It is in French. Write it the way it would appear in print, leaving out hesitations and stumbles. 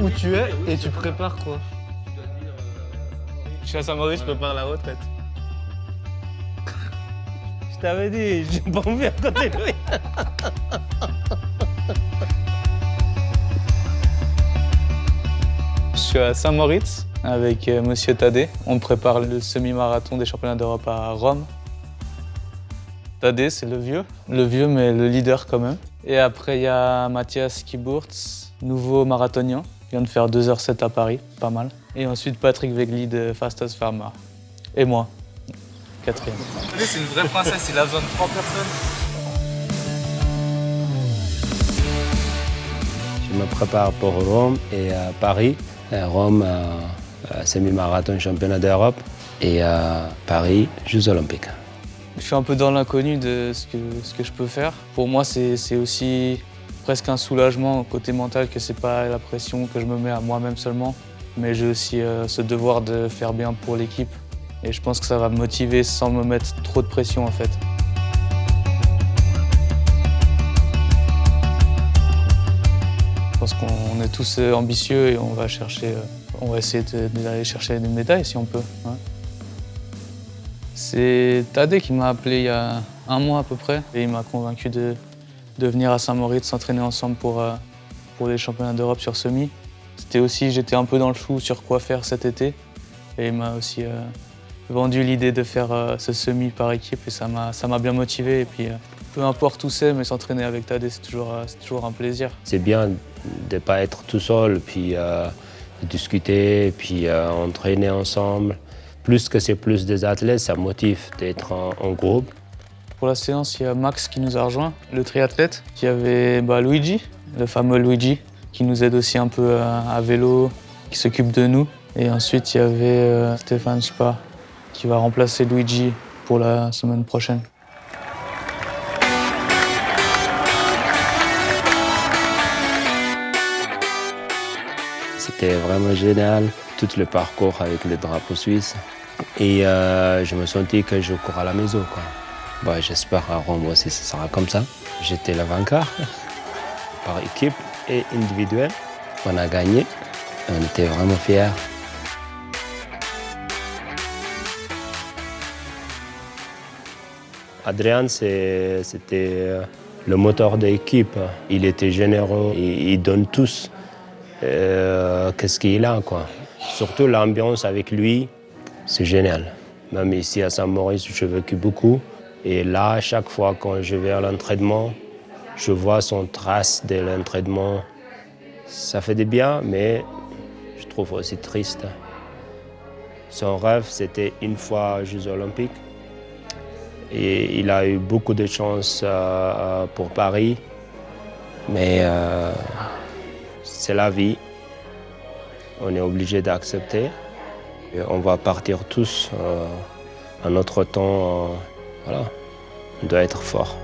où tu es et tu prépares quoi? Je suis à Saint-Maurice, je prépare la retraite. Je t'avais dit, j'ai pas envie à côté de lui. Je suis à Saint-Moritz avec Monsieur Tadé. On prépare le semi-marathon des championnats d'Europe à Rome. Tadé, c'est le vieux mais le leader quand même. Et après, il y a Mathias Kiburtz, nouveau marathonien. Il vient de faire 2h07 à Paris, pas mal. Et ensuite, Patrick Wegli de Fastest Pharma. Et moi, quatrième. Tadé, c'est une vraie princesse, il a besoin de 3 personnes. Je me prépare pour Rome et Paris. Rome, semi-marathon championnat d'Europe et Paris, Jeux olympiques. Je suis un peu dans l'inconnu de ce que je peux faire. Pour moi, c'est aussi presque un soulagement côté mental que c'est pas la pression que je me mets à moi-même seulement, mais j'ai aussi ce devoir de faire bien pour l'équipe. Et je pense que ça va me motiver sans me mettre trop de pression en fait. Je pense qu'on est tous ambitieux et on va essayer d'aller chercher des médailles si on peut. Ouais. C'est Tadé qui m'a appelé il y a 1 mois à peu près et il m'a convaincu de venir à Saint-Moritz s'entraîner ensemble pour les championnats d'Europe sur semi. J'étais un peu dans le flou sur quoi faire cet été et il m'a aussi vendu l'idée de faire ce semi par équipe et ça m'a bien motivé. Et puis peu importe où c'est, mais s'entraîner avec Tadé, c'est toujours un plaisir. C'est bien de ne pas être tout seul, puis discuter, puis entraîner ensemble. Plus que c'est plus des athlètes, ça motive d'être en groupe. Pour la séance, il y a Max qui nous a rejoint, le triathlète. Il y avait Luigi, le fameux Luigi, qui nous aide aussi un peu à vélo, qui s'occupe de nous. Et ensuite, il y avait Stéphane Spa, qui va remplacer Luigi pour la semaine prochaine. C'était vraiment génial, tout le parcours avec le drapeau suisse. Et je me sentais que je cours à la maison, quoi. Bon, j'espère à Rome aussi ce sera comme ça. J'étais le vainqueur par équipe et individuel. On a gagné, on était vraiment fiers. Adrien, c'était le moteur de l'équipe. Il était généreux, il donne tous qu'est-ce qu'il a, quoi. Surtout l'ambiance avec lui, c'est génial. Même ici à Saint-Maurice, j'ai vécu beaucoup. Et là, chaque fois quand je vais à l'entraînement, je vois son trace de l'entraînement. Ça fait du bien, mais je trouve aussi triste. Son rêve, c'était une fois aux Jeux olympiques. Et il a eu beaucoup de chance pour Paris. Mais c'est la vie. On est obligé d'accepter. On va partir tous à notre temps. Voilà, on doit être fort.